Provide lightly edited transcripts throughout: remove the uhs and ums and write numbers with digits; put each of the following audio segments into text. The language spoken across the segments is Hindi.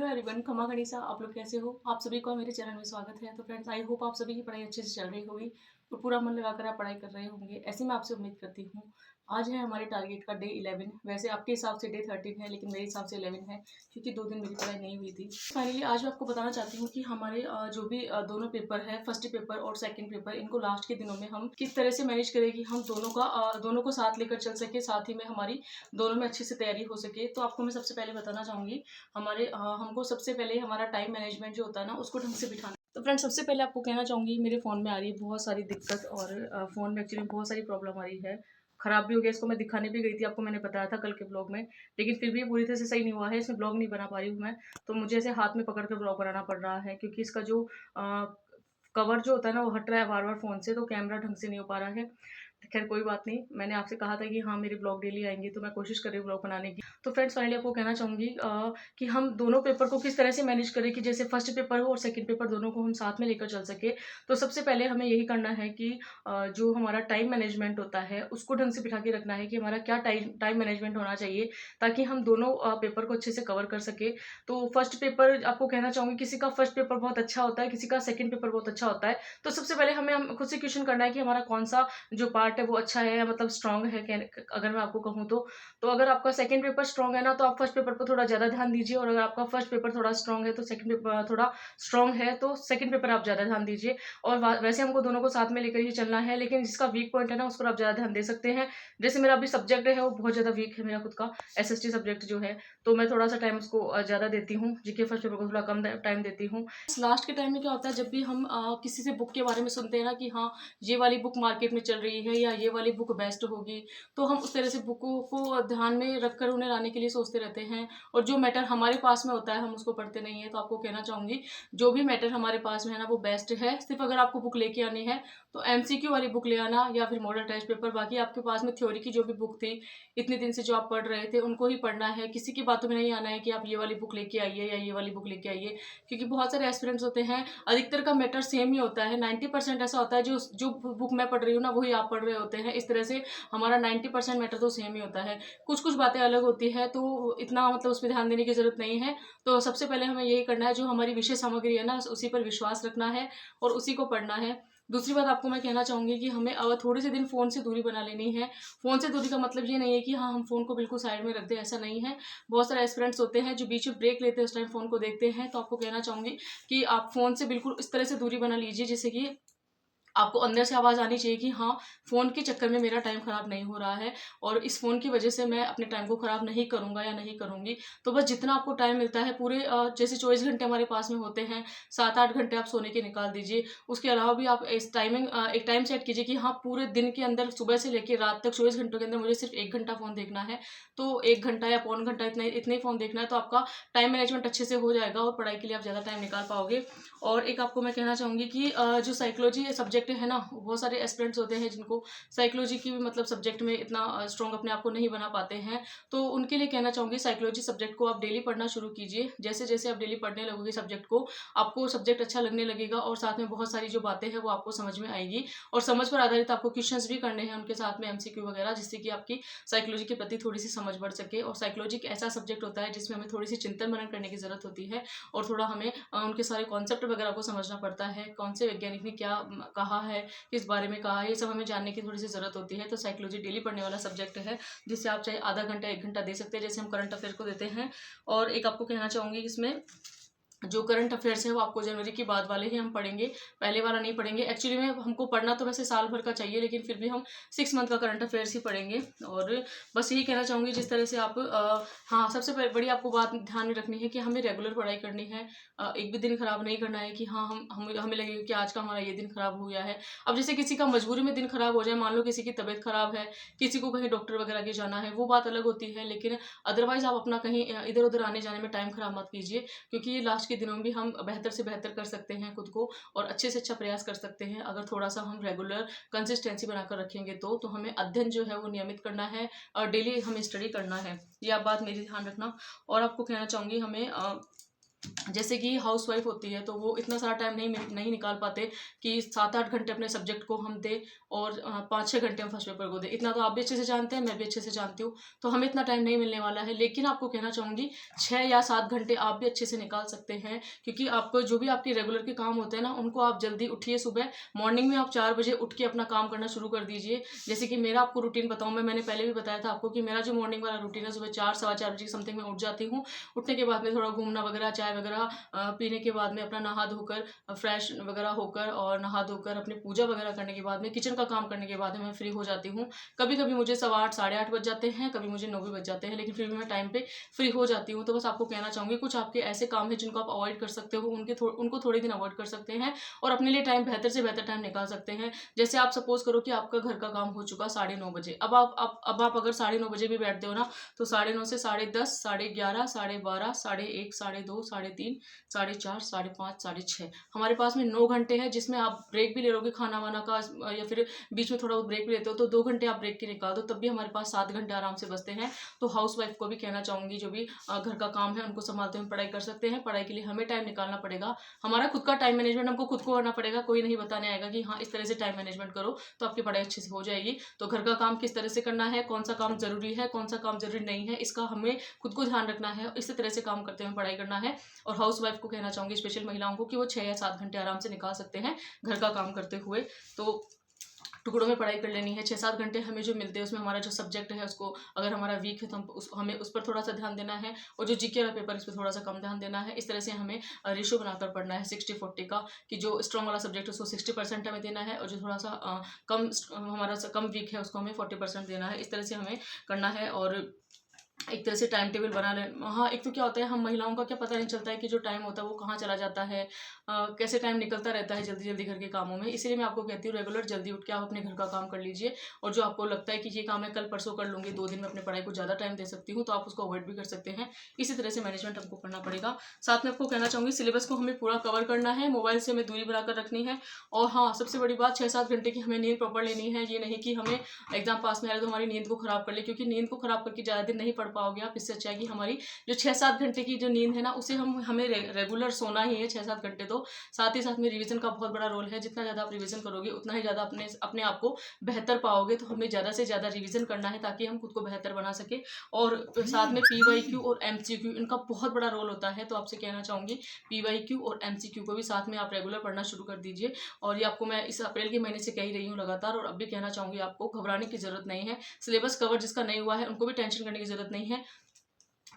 हेलो एवरीवन, खमा गणिसा। आप लोग कैसे हो? आप सभी को मेरे चैनल में स्वागत है। तो फ्रेंड्स, आई होप आप सभी की पढ़ाई अच्छे से चल रही होगी और पूरा मन लगाकर आप पढ़ाई कर रहे होंगे, ऐसे मैं आपसे उम्मीद करती हूँ। आज है हमारे टारगेट का डे 11। वैसे आपके हिसाब से डे 13 है, लेकिन मेरे हिसाब से 11 है, क्योंकि 2 दिन मेरी पढ़ाई नहीं हुई थी। फाइनली आज मैं आपको बताना चाहती हूँ कि हमारे जो भी दोनों पेपर है, फर्स्ट पेपर और सेकंड पेपर, इनको लास्ट के दिनों में हम किस तरह से मैनेज करें कि हम दोनों को साथ लेकर चल सके, साथ ही में हमारी दोनों में अच्छे से तैयारी हो सके। तो आपको मैं सबसे पहले बताना चाहूँगी, हमको सबसे पहले हमारा टाइम मैनेजमेंट जो होता है ना, उसको ढंग से बिठाना। तो फ्रेंड्स, सबसे पहले आपको कहना चाहूँगी, मेरे फ़ोन में आ रही है बहुत सारी दिक्कत और फ़ोन में एक्चुअली बहुत सारी प्रॉब्लम आ रही है। ख़राब भी हो गया, इसको मैं दिखाने भी गई थी, आपको मैंने बताया था कल के ब्लॉग में, लेकिन फिर भी ये पूरी तरह से सही नहीं हुआ है, इसमें ब्लॉग नहीं बना पा रही हूँ मैं। तो मुझे ऐसे हाथ में पकड़ कर ब्लॉग बनाना पड़ रहा है, क्योंकि इसका जो कवर जो होता है ना, वो हट रहा है बार-बार फ़ोन से, तो कैमरा ढंग से नहीं हो पा रहा है। खैर कोई बात नहीं, मैंने आपसे कहा था कि हाँ, मेरे ब्लॉग डेली आएँगे, तो मैं कोशिश कर रही हूँ ब्लॉग बनाने की। तो फ्रेंड्स, फाइनली आपको कहना चाहूँगी कि हम दोनों पेपर को किस तरह से मैनेज करें कि जैसे फर्स्ट पेपर हो और सेकंड पेपर, दोनों को हम साथ में लेकर चल सकें। तो सबसे पहले हमें यही करना है कि जो हमारा टाइम मैनेजमेंट होता है, उसको ढंग से बिठा के रखना है कि हमारा क्या टाइम टाइम मैनेजमेंट होना चाहिए, ताकि हम दोनों पेपर को अच्छे से कवर कर सकें। तो फर्स्ट पेपर आपको कहना चाहूँगी, किसी का फर्स्ट पेपर बहुत अच्छा होता है, किसी का सेकंड पेपर बहुत अच्छा होता है। तो सबसे पहले हम खुद से क्वेश्चन करना है कि हमारा कौन-सा जो पार्ट है वो अच्छा है, या मतलब स्ट्रॉन्ग है, अगर मैं आपको कहूँ तो। तो अगर आपका सेकंड पेपर स्ट्रॉन्ग है ना, तो आप फर्स्ट पेपर पर थोड़ा ज़्यादा ध्यान दीजिए, और अगर आपका फर्स्ट पेपर थोड़ा स्ट्रॉन्ग है, तो सेकंड पेपर थोड़ा स्ट्रॉन्ग है, तो सेकंड पेपर आप ज़्यादा ध्यान दीजिए। और वैसे हमको दोनों को साथ में लेकर ही चलना है, लेकिन जिसका वीक पॉइंट है ना, उस पर आप ज़्यादा ध्यान दे सकते हैं। जैसे मेरा अभी सब्जेक्ट है, वो बहुत ज़्यादा वीक है, मेरा खुद का एसएसटी सब्जेक्ट जो है, तो मैं थोड़ा सा टाइम उसको ज़्यादा देती हूँ, जीके फर्स्ट पेपर को थोड़ा कम टाइम देती हूँ। लास्ट के टाइम में क्या होता है, जब भी हम किसी से बुक के बारे में सुनते हैं ना कि हाँ, ये वाली बुक मार्केट में चल रही है, या ये वाली बुक बेस्ट होगी, तो हम उस तरह से बुकों को ध्यान में रखकर उन्हें लाने के लिए सोचते रहते हैं, और जो मैटर हमारे पास में होता है, हम उसको पढ़ते नहीं है। तो आपको कहना चाहूँगी, जो भी मैटर हमारे पास में है ना, वो बेस्ट है। सिर्फ अगर आपको बुक लेके आनी है, तो एमसीक्यू वाली बुक ले आना, या फिर मॉडल टेस्ट पेपर। बाकी आपके पास में थ्योरी की जो भी बुक थी, इतने दिन से जो आप पढ़ रहे थे, उनको ही पढ़ना है। किसी की बातों में नहीं आना है कि आप ये वाली बुक लेके आइए या ये वाली बुक लेके आइए, क्योंकि बहुत सारे एस्पिरेंट्स होते हैं, अधिकतर का मैटर सेम ही होता है। 90% ऐसा होता है, जो जो बुक मैं पढ़ रही हूँ ना, वही आप पढ़ रहे होते हैं। इस तरह से हमारा 90% मैटर तो सेम ही होता है। कुछ कुछ बातें अलग होती है, तो इतना मतलब उस पर ध्यान देने की जरूरत नहीं है। तो सबसे पहले हमें यही करना है, जो हमारी विषय सामग्री है ना, उसी पर विश्वास रखना है और उसी को पढ़ना है। दूसरी बात आपको मैं कहना चाहूँगी कि हमें थोड़े से दिन फ़ोन से दूरी बना लेनी है। फ़ोन से दूरी का मतलब ये नहीं है कि हाँ, हम फ़ोन को बिल्कुल साइड में रख दें, ऐसा नहीं है। बहुत सारे एस्पिरेंट्स होते हैं जो बीच में ब्रेक लेते हैं, उस टाइम फ़ोन को देखते हैं। तो आपको कहना चाहूँगी कि आप फ़ोन से बिल्कुल इस तरह से दूरी बना लीजिए, जिससे कि आपको अंदर से आवाज़ आनी चाहिए कि हाँ, फ़ोन के चक्कर में मेरा टाइम ख़राब नहीं हो रहा है, और इस फ़ोन की वज़ह से मैं अपने टाइम को ख़राब नहीं करूँगा या नहीं करूँगी। तो बस जितना आपको टाइम मिलता है, पूरे जैसे 24 घंटे हमारे पास में होते हैं, 7-8 घंटे आप सोने के निकाल दीजिए। उसके अलावा भी आप एक टाइम सेट कीजिए कि हाँ, पूरे दिन के अंदर सुबह से लेके रात तक 24 घंटों के अंदर मुझे सिर्फ़ 1 घंटा फ़ोन देखना है। तो 1 घंटा या पौन घंटा इतना ही फ़ोन देखना है, तो आपका टाइम मैनेजमेंट अच्छे से हो जाएगा और पढ़ाई के लिए आप ज़्यादा टाइम निकाल पाओगे। और एक आपको मैं कहना चाहूँगी कि जो साइकोलॉजी सब्जेक्ट है ना, बहुत सारे एस्पिरेंट्स होते हैं जिनको साइकोलॉजी की भी मतलब सब्जेक्ट में इतना स्ट्रॉन्ग अपने आप को नहीं बना पाते हैं। तो उनके लिए कहना चाहूँगी, साइकोलॉजी सब्जेक्ट को आप डेली पढ़ना शुरू कीजिए। जैसे-जैसे आप डेली पढ़ने लगोगे सब्जेक्ट को, आपको सब्जेक्ट अच्छा लगने लगेगा, और साथ में बहुत सारी जो बातें हैं वो आपको समझ में आएगी, और समझ पर आधारित आपको क्वेश्चंस भी करने हैं उनके साथ में, एमसीक्यू वगैरह, जिससे कि आपकी साइकोलॉजी के प्रति थोड़ी-सी समझ बढ़ सके। और साइकोलॉजी एक ऐसा सब्जेक्ट होता है जिसमें हमें थोड़ी-सी चिंतन-मनन करने की ज़रूरत होती है, और थोड़ा हमें उनके सारे कॉन्सेप्ट वगैरह को समझना पड़ता है। कौन से वैज्ञानिक ने क्या कहा है, किस बारे में कहा है, ये सब हमें जानने की थोड़ी-सी ज़रूरत होती है। तो साइकोलॉजी डेली पढ़ने वाला सब्जेक्ट है, जिससे आप चाहे आधा घंटा, 1 घंटा दे सकते हैं, जैसे हम करंट अफेयर को देते हैं। और एक आपको कहना चाहूँगी, इसमें जो करंट अफेयर्स है वो आपको जनवरी की बाद वाले ही हम पढ़ेंगे, पहले वाला नहीं पढ़ेंगे। एक्चुअली में हमको पढ़ना तो वैसे साल भर का चाहिए, लेकिन फिर भी हम 6 मंथ का करंट अफेयर्स ही पढ़ेंगे। और बस यही कहना चाहूँगी, जिस तरह से आप हाँ, सबसे बड़ी आपको बात ध्यान में रखनी है कि हमें रेगुलर पढ़ाई करनी है। एक भी दिन खराब नहीं करना है कि हाँ, हम हमें लगेगा कि आज का हमारा ये दिन खराब हो गया है। अब जैसे किसी का मजबूरी में दिन खराब हो जाए, मान लो किसी की तबीयत खराब है, किसी को कहीं डॉक्टर वगैरह के जाना है, वो बात अलग होती है, लेकिन अदरवाइज़ आप अपना कहीं इधर-उधर आने-जाने में टाइम खराब मत कीजिए, क्योंकि ये लास्ट के दिनों में भी हम बेहतर से बेहतर कर सकते हैं खुद को, और अच्छे से अच्छा प्रयास कर सकते हैं, अगर थोड़ा-सा हम रेगुलर कंसिस्टेंसी बनाकर रखेंगे तो हमें अध्ययन जो है वो नियमित करना है, और डेली हमें स्टडी करना है। ये आप बात मेरी ध्यान रखना। और आपको कहना चाहूँगी, हमें जैसे कि हाउसवाइफ होती है तो वो इतना सारा टाइम नहीं निकाल पाते कि 7-8 घंटे अपने सब्जेक्ट को हम दें और 5-6 घंटे हम फर्स्ट पेपर को दें। इतना तो आप भी अच्छे से जानते हैं, मैं भी अच्छे से जानती हूँ, तो हमें इतना टाइम नहीं मिलने वाला है। लेकिन आपको कहना चाहूँगी 6 या 7 घंटे आप भी अच्छे से निकाल सकते हैं, क्योंकि आपको जो भी आपके रेगुलर के काम होते हैं ना, उनको आप जल्दी उठिए। सुबह मॉर्निंग में आप 4 बजे उठ के अपना काम करना शुरू कर दीजिए। जैसे कि मेरा आपको रूटीन बताऊँ, मैंने पहले भी बताया था आपको कि मेरा जो मॉर्निंग वाला रूटीन है, सुबह 4 सवा 4 बजे की समथिंग में उठ जाती हूँ। उठने के बाद में थोड़ा घूमना वगैरह, चाय वगैरह पीने के बाद में अपना नहा धोकर फ्रेश वगैरह होकर और नहा धोकर अपनी पूजा वगैरह करने के बाद में किचन का काम करने के बाद में मैं फ्री हो जाती हूँ। कभी कभी मुझे 8:15 8:30 बज जाते हैं, कभी मुझे 9 भी बज जाते हैं, लेकिन फिर भी मैं टाइम पे फ्री हो जाती हूँ। तो बस आपको कहना चाहूँगी, कुछ आपके ऐसे काम है जिनको आप अवॉइड कर सकते हो, उनको थोड़े दिन अवॉइड कर सकते हैं और अपने लिए टाइम बेहतर से बेहतर टाइम निकाल सकते हैं। जैसे आप सपोज करो कि आपका घर का काम हो चुका 9:30 बजे, अब आप अगर 9:30 बजे भी बैठते हो ना, तो 9:30 से 10:30, 11:30, 12:30, 1:30, 2:30, 3:30, 4:30, 5:30, 6:30, हमारे पास में 9 घंटे हैं, जिसमें आप ब्रेक भी ले लोगे खाना वाना का, या फिर बीच में थोड़ा बहुत ब्रेक भी लेते हो, तो 2 घंटे आप ब्रेक के निकाल दो, तब भी हमारे पास 7 घंटे आराम से बचते हैं। तो हाउस वाइफ को भी कहना चाहूँगी, जो भी घर का काम है उनको संभालते हुए पढ़ाई कर सकते हैं। पढ़ाई के लिए हमें टाइम निकालना पड़ेगा, हमारा खुद का टाइम मैनेजमेंट हमको खुद को करना पड़ेगा। कोई नहीं बताने आएगा कि हाँ इस तरह से टाइम मैनेजमेंट करो तो आपकी पढ़ाई अच्छे से हो जाएगी। तो घर का काम किस तरह से करना है, कौन सा काम जरूरी है, कौन सा काम जरूरी नहीं है, इसका हमें खुद को ध्यान रखना है, इसी तरह से काम करते हुए पढ़ाई करना है। और हाउस वाइफ को कहना चाहूँगी, स्पेशल महिलाओं को, कि वो 6 या 7 घंटे आराम से निकाल सकते हैं घर का काम करते हुए। तो टुकड़ों में पढ़ाई कर लेनी है। 6-7 घंटे हमें जो मिलते हैं उसमें हमारा जो सब्जेक्ट है उसको, अगर हमारा वीक है तो हमें उस पर थोड़ा सा ध्यान देना है, और जो जीके वाला पेपर इस पर थोड़ा सा कम ध्यान देना है। इस तरह से हमें रेशो बनाकर पढ़ना है 60-40 का, कि जो स्ट्रॉन्ग वाला सब्जेक्ट है उसको 60% हमें देना है, और जो थोड़ा सा हमारा कम वीक है उसको हमें 40% देना है। इस तरह से हमें करना है, और एक तरह से टाइम टेबल बना ले। हाँ, एक तो क्या होता है, हम महिलाओं का क्या पता नहीं चलता है कि जो टाइम होता है वो कहाँ चला जाता है, कैसे टाइम निकलता रहता है जल्दी जल्दी घर के कामों में। इसीलिए मैं आपको कहती हूँ, रेगुलर जल्दी उठ के आप अपने घर का काम कर लीजिए, और जो आपको लगता है कि ये काम है कल परसों कर लूँगी, 2 दिन में अपने पढ़ाई को ज़्यादा टाइम दे सकती हूँ, तो आप उसको अवॉइड भी कर सकते हैं। इसी तरह से मैनेजमेंट हमको करना पड़ेगा। साथ में आपको कहना चाहूँगी, सिलेबस को हमें पूरा कवर करना है, मोबाइल से हमें दूरी बनाकर रखनी है। और हाँ, सबसे बड़ी बात, 6-7 घंटे की हमें नींद प्रॉपर लेनी है। ये नहीं कि हमें एग्जाम पास में आ रहा है तो हमारी नींद को खराब कर ले, क्योंकि नींद को खराब करके ज़्यादा दिन नहीं पढ़ पाओगे आप। इससे अच्छा है कि हमारी जो 6-7 घंटे की जो नींद है ना, उसे हमें रेगुलर सोना ही है 6-7 घंटे। तो साथ ही साथ में रिवीजन का बहुत बड़ा रोल है। जितना ज़्यादा आप रिवीजन करोगे उतना ही ज़्यादा अपने आप को बेहतर पाओगे। तो हमें ज़्यादा से ज़्यादा रिवीजन करना है, ताकि हम खुद को बेहतर बना सके। और साथ में PYQ और MCQ, इनका बहुत बड़ा रोल होता है। तो आपसे कहना चाहूँगी, PYQ और MCQ को भी साथ में आप रेगुलर पढ़ना शुरू कर दीजिए। और ये आपको मैं इस अप्रैल के महीने से कह ही रही हूँ लगातार, और अब भी कहना चाहूँगी, आपको घबराने की जरूरत नहीं है। सिलेबस कवर जिसका नहीं हुआ है उनको भी टेंशन करने की जरूरत नहीं है,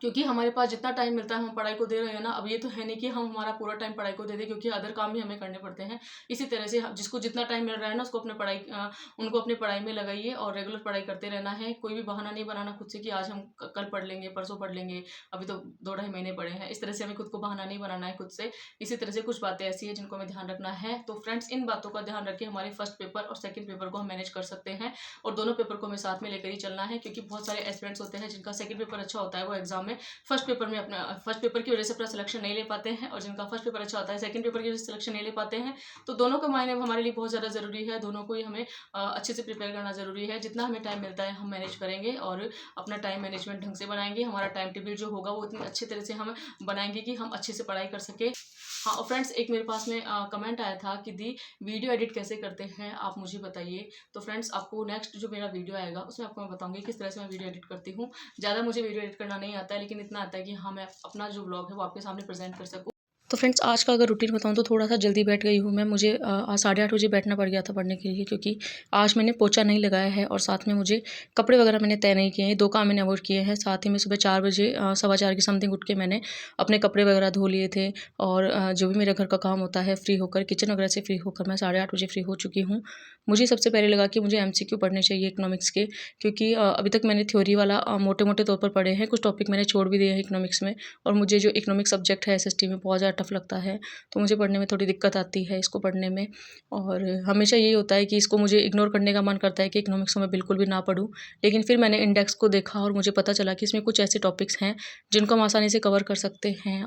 क्योंकि हमारे पास जितना टाइम मिलता है हम पढ़ाई को दे रहे हैं ना। अब ये तो है नहीं कि हम हमारा पूरा टाइम पढ़ाई को दे दें, क्योंकि अदर काम भी हमें करने पड़ते हैं। इसी तरह से जिसको जितना टाइम मिल रहा है ना, उसको उनको अपने पढ़ाई में लगाइए, और रेगुलर पढ़ाई करते रहना है। कोई भी बहाना नहीं बनाना खुद से कि आज हम कल पढ़ लेंगे, परसों पढ़ लेंगे, अभी तो 2-2.5 महीने पढ़े हैं। इस तरह से हमें खुद को बहाना नहीं बनाना है खुद से। इसी तरह से कुछ बातें ऐसी हैं जिनको हमें ध्यान रखना है। तो फ्रेंड्स, इन बातों का ध्यान रखिए, हमारे फर्स्ट पेपर और सेकंड पेपर को हम मैनेज कर सकते हैं, और दोनों पेपर को हमें साथ में लेकर ही चलना है। क्योंकि बहुत सारे एस्पिरेंट्स होते हैं जिनका सेकंड पेपर अच्छा होता है, वो एग्जाम में फर्स्ट पेपर में अपना फर्स्ट पेपर की वजह से अपना सिलेक्शन नहीं ले पाते हैं, और जिनका फर्स्ट पेपर अच्छा होता है सेकंड पेपर की वजह से सिलेक्शन नहीं ले पाते हैं। तो दोनों का मायने हमारे लिए बहुत ज़्यादा ज़रूरी है। दोनों को ही हमें अच्छे से प्रिपेयर करना ज़रूरी है। जितना हमें टाइम मिलता है हम मैनेज करेंगे, और अपना टाइम मैनेजमेंट ढंग से बनाएंगे। हमारा टाइम टेबल जो होगा वो इतनी अच्छी तरह से हम बनाएंगे कि हम अच्छे से पढ़ाई कर सके। हाँ, और फ्रेंड्स, एक मेरे पास में कमेंट आया था कि दी वीडियो एडिट कैसे करते हैं, आप मुझे बताइए। तो फ्रेंड्स, आपको नेक्स्ट जो मेरा वीडियो आएगा उसमें आपको मैं बताऊंगी किस तरह से मैं वीडियो एडिट करती हूँ। ज़्यादा मुझे वीडियो एडिट करना नहीं आता है, लेकिन इतना आता है कि हाँ, मैं अपना जो व्लॉग है वो आपके सामने प्रेजेंट कर सकूँ। तो फ्रेंड्स, आज का अगर रूटीन बताऊँ तो थोड़ा सा जल्दी बैठ गई हूँ मैं। मुझे आज 8:30 बजे बैठना पड़ गया था पढ़ने के लिए, क्योंकि आज मैंने पोछा नहीं लगाया है, और साथ में मुझे कपड़े वगैरह मैंने तय नहीं किए हैं। 2 काम मैंने अवॉइड किए हैं। साथ ही में सुबह 4 बजे 4:15 की समथिंग उठ के मैंने अपने कपड़े वगैरह धो लिए थे, और जो भी मेरे घर का काम होता है फ्री होकर, किचन वगैरह से फ्री होकर मैं 8:30 बजे फ्री हो चुकी हूँ। मुझे सबसे पहले लगा कि मुझे MCQ पढ़ने चाहिए इकोनॉमिक्स के, क्योंकि अभी तक मैंने थ्योरी वाला मोटे मोटे तौर पर पढ़े हैं। कुछ टॉपिक मैंने छोड़ भी दिए हैं इकोनॉमिक्स में, और मुझे जो इकोनॉमिक्स सब्जेक्ट है SST में बहुत ज़्यादा टफ लगता है। तो मुझे पढ़ने में थोड़ी दिक्कत आती है इसको पढ़ने में, और हमेशा यही होता है कि इसको मुझे इग्नोर करने का मन करता है कि इकोनॉमिक्स को मैं बिल्कुल भी ना पढूं। लेकिन फिर मैंने इंडेक्स को देखा और मुझे पता चला कि इसमें कुछ ऐसे टॉपिक्स हैं जिनको हम आसानी से कवर कर सकते हैं।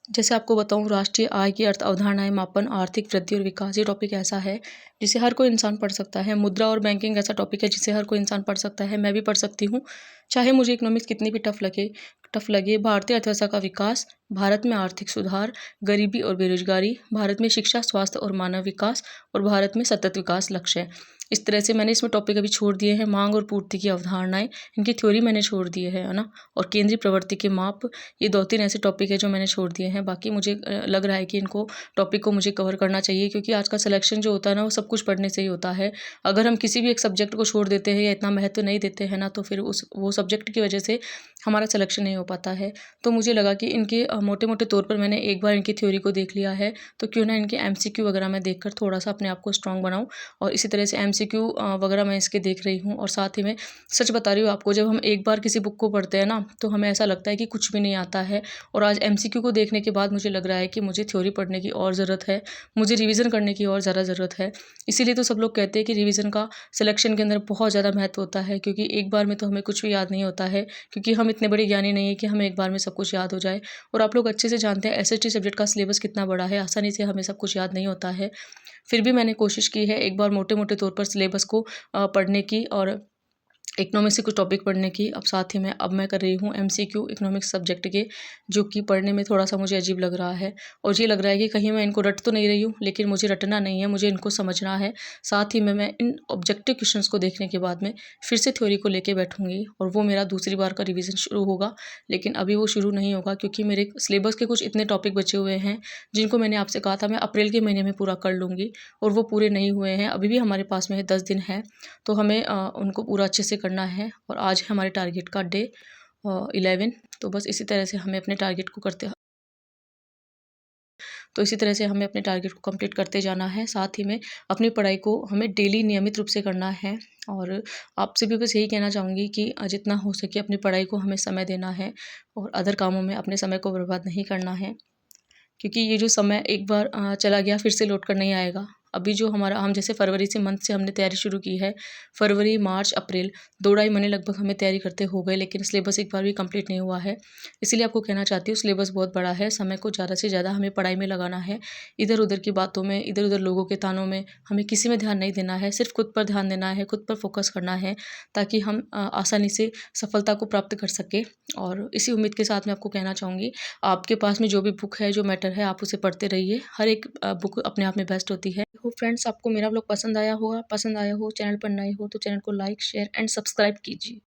जैसे आपको बताऊँ, राष्ट्रीय आय की अर्थ अवधारणाएँ, मापन, आर्थिक वृद्धि और विकास, ये टॉपिक ऐसा है जिसे हर कोई इंसान पढ़ सकता है। मुद्रा और बैंकिंग ऐसा टॉपिक है जिसे हर कोई इंसान पढ़ सकता है, मैं भी पढ़ सकती हूँ, चाहे मुझे इकोनॉमिक्स कितनी भी टफ लगे। भारतीय अर्थव्यवस्था का विकास, भारत में आर्थिक सुधार, गरीबी और बेरोजगारी, भारत में शिक्षा, स्वास्थ्य और मानव विकास, और भारत में सतत विकास लक्ष्य है। इस तरह से मैंने इसमें टॉपिक अभी छोड़ दिए हैं। मांग और पूर्ति की अवधारणाएँ, इनकी थ्योरी मैंने छोड़ दी है ना। और केंद्रीय प्रवृत्ति के माप, ये 2-3 ऐसे टॉपिक है जो मैंने छोड़ दिए हैं। बाकी मुझे लग रहा है कि इनको टॉपिक को मुझे कवर करना चाहिए, क्योंकि आज का सिलेक्शन जो होता है ना, वो सब कुछ पढ़ने से ही होता है। अगर हम किसी भी एक सब्जेक्ट को छोड़ देते हैं या इतना महत्व नहीं देते हैं ना, तो फिर उस वो सब्जेक्ट की वजह से हमारा सिलेक्शन नहीं हो पाता है। तो मुझे लगा कि इनके मोटे-मोटे तौर पर मैंने एक बार इनकी थ्योरी को देख लिया है, तो क्यों ना इनके एमसीक्यू वगैरह मैं देखकर थोड़ा-सा अपने आप को स्ट्रॉन्ग बनाऊँ। और इसी तरह से एमसीक्यू वगैरह मैं इसके देख रही हूँ। और साथ ही में सच बता रही हूँ आपको, जब हम एक बार किसी बुक को पढ़ते हैं ना, तो हमें ऐसा लगता है कि कुछ भी नहीं आता है। और आज एमसीक्यू को देखने के बाद मुझे लग रहा है कि मुझे थ्योरी पढ़ने की और ज़रूरत है, मुझे रिवीजन करने की और ज़्यादा ज़रूरत है। इसीलिए तो सब लोग कहते हैं कि रिवीजन का सिलेक्शन के अंदर बहुत ज़्यादा महत्व होता है, क्योंकि एक बार में तो हमें कुछ भी याद नहीं होता है, क्योंकि हम इतने बड़े ज्ञानी नहीं है कि हमें एक बार में सब कुछ याद हो जाए। और आप लोग अच्छे से जानते हैं एसएसटी सब्जेक्ट का सिलेबस कितना बड़ा है, आसानी से हमें सब कुछ याद नहीं होता है। फिर भी मैंने कोशिश की है एक बार मोटे-मोटे तौर पर सिलेबस को पढ़ने की, और इकोनॉमिक्स से कुछ टॉपिक पढ़ने की। साथ ही में अब मैं कर रही हूँ एमसीक्यू इकोनॉमिक्स सब्जेक्ट के, जो कि पढ़ने में थोड़ा-सा मुझे अजीब लग रहा है। और ये लग रहा है कि कहीं मैं इनको रट तो नहीं रही हूँ, लेकिन मुझे रटना नहीं है, मुझे इनको समझना है। साथ ही में मैं इन ऑब्जेक्टिव क्वेश्चंस को देखने के बाद में फिर से थ्योरी को लेके बैठूँगी, और वो मेरा दूसरी बार का रिवीजन शुरू होगा। लेकिन अभी वो शुरू नहीं होगा, क्योंकि मेरे सिलेबस के कुछ इतने टॉपिक बचे हुए हैं, जिनको मैंने आपसे कहा था मैं अप्रैल के महीने में पूरा कर लूँगी, और वो पूरे नहीं हुए हैं। अभी भी हमारे पास में 10 दिन है, तो हमें उनको पूरा अच्छे से करना है। और आज है हमारे टारगेट का डे 11। तो बस इसी तरह से हमें अपने टारगेट को करते तो इसी तरह से हमें अपने टारगेट को कंप्लीट करते जाना है। साथ ही में अपनी पढ़ाई को हमें डेली नियमित रूप से करना है। और आपसे भी बस यही कहना चाहूँगी कि जितना हो सके अपनी पढ़ाई को हमें समय देना है, और अदर कामों में अपने समय को बर्बाद नहीं करना है, क्योंकि ये जो समय एक बार चला गया फिर से लौट कर नहीं आएगा। अभी जो हमारा हम जैसे फरवरी से मंथ से हमने तैयारी शुरू की है, फरवरी, मार्च, अप्रैल 2 ढाई महीने लगभग हमें तैयारी करते हो गए, लेकिन सिलेबस एक बार भी कंप्लीट नहीं हुआ है। इसीलिए आपको कहना चाहती हूँ, सिलेबस बहुत बड़ा है, समय को ज़्यादा से ज़्यादा हमें पढ़ाई में लगाना है। इधर-उधर की बातों में, इधर-उधर लोगों के तानों में हमें किसी में ध्यान नहीं देना है, सिर्फ़ खुद पर ध्यान देना है, खुद पर फ़ोकस करना है, ताकि हम आसानी से सफलता को प्राप्त कर सकें। और इसी उम्मीद के साथ मैं आपको कहना चाहूँगी, आपके पास में जो भी बुक है, जो मैटर है, आप उसे पढ़ते रहिए। हर एक बुक अपने आप में बेस्ट होती है। हो फ्रेंड्स, आपको मेरा व्लॉग पसंद आया होगा, पसंद आया हो, चैनल पर नए हो तो चैनल को लाइक, शेयर एंड सब्सक्राइब कीजिए।